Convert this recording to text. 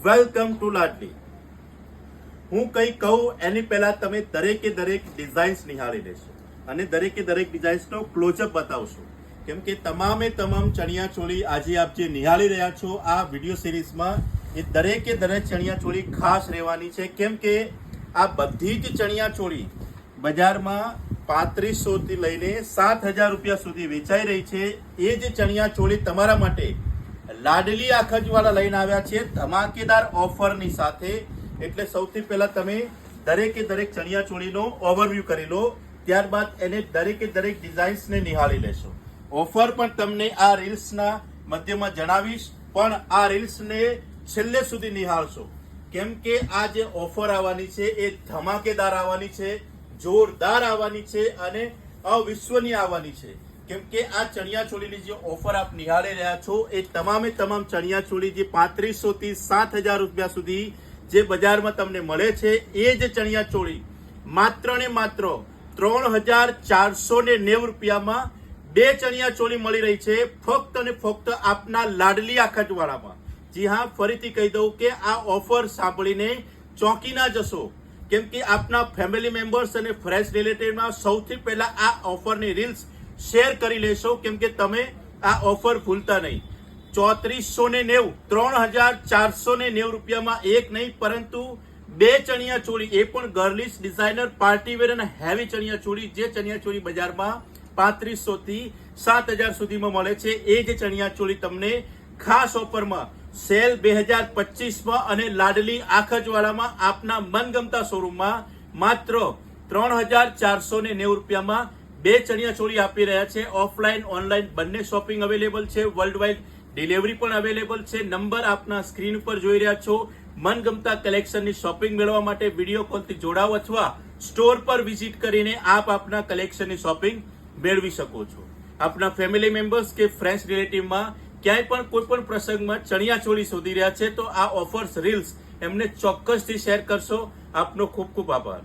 Welcome to લાડલી। હું કંઈ કહું એની પહેલા તમે દરેકે દરેક ડિઝાઇન્સ નિહાળી લેશો અને દરેકે દરેક ડિઝાઇન્સનો ક્લોઝઅપ બતાવશો, કેમ કે તમામે તમામ ચણિયા ચોળી આજે આપ જે નિહાળી રહ્યા છો આ વિડીયો સિરીઝમાં એ દરેકે દરેક ચણિયા ચોળી ખાસ રહેવાની છે, કેમ કે આ બધી જ ચણિયા ચોળી બજારમાં 3500 થી લઈને 7000 રૂપિયા સુધી વેચાઈ રહી છે। એ જ ચણિયા ચોળી તમારા માટે લાડલી આખજવાળા લઈને આવ્યા છે ધમાકેદાર ઓફરની સાથે। એટલે સૌથી પહેલા તમે દરેકે દરેક ચણિયા ચોળીનો ઓવરવ્યૂ કરી લો, ત્યારબાદ એને દરેકે દરેક ડિઝાઇન્સને નિહાળી લેશો। ઓફર પણ તમને આ રીલ્સના મધ્યમાં જણાવીશ, પણ આ રીલ્સને છેલ્લે સુધી નિહાળશો, કેમ કે આ જે ઓફર આવવાની છે એ ધમાકેદાર આવવાની છે, જોરદાર આવવાની છે અને અવિશ્વનીય આવવાની છે। કેમ કે આ ચણિયા ચોળીની જે ઓફર આપ નિહાળી રહ્યા છો એ તમામે તમામ ચણિયા ચોળી જે 3500 થી 7000 રૂપિયા સુધી જે બજારમાં તમને મળે છે એ જ ચણિયા ચોળી માત્ર ને માત્ર 3490 રૂપિયામાં બે ચણિયા ચોળી મળી રહી છે, ફક્ત અને ફક્ત આપના લાડલી આખજવાળામાં। જી હા, ફરીથી કહી દઉં કે આ ઓફર સાંભળીને ચોંકી ના જશો, કેમ કે આપના ફેમિલી મેમ્બર્સ અને ફ્રેન્ડ્સ રિલેટિવમાં સૌથી પહેલા આ ઓફરની રીલ્સ શેર કરી લેશો, કેમ કે તમે આ ઓફર ભૂલતા નહીં। 3490 3490 રૂપિયામાં એક નહીં પરંતુ બે ચણિયા ચોળી, એ પણ ગર્લિશ ડિઝાઇનર પાર્ટી વેર અને હેવી ચણિયા ચોળી, જે ચણિયા ચોળી બજારમાં 3500 થી 7000 સુધીમાં મળે છે એ જ ચણિયા ચોળી તમને ખાસ ઓફરમાં સેલ 2025માં અને લાડલી આખજવાળામાં આપના મનગમતા શોરૂમમાં માત્ર 3490 રૂપિયામાં બે ચણિયા ચોળી આપી રહ્યા છે। ઓફલાઈન ઓનલાઈન બંને શોપિંગ અવેલેબલ છે, વર્લ્ડ વાઇડ ડિલિવરી પણ અવેલેબલ છે। નંબર આપના સ્ક્રીન ઉપર જોઈ રહ્યા છો। મનગમતા કલેક્શનની શોપિંગ મેળવવા માટે વિડીયો કોલથી જોડાઓ અથવા સ્ટોર પર વિઝિટ કરીને આપ આપના કલેક્શનની શોપિંગ મેળવી શકો છો। આપના ફેમિલી મેમ્બર્સ કે ફ્રેન્ડ્સ રિલેટિવમાં ક્યાંય પણ કોઈ પણ પ્રસંગમાં ચણિયા ચોળી શોધી રહ્યા છે તો આ ઓફર્સ રીલ્સ એમને ચોક્કસથી શેર કરશો। આપનો ખૂબ ખૂબ આભાર।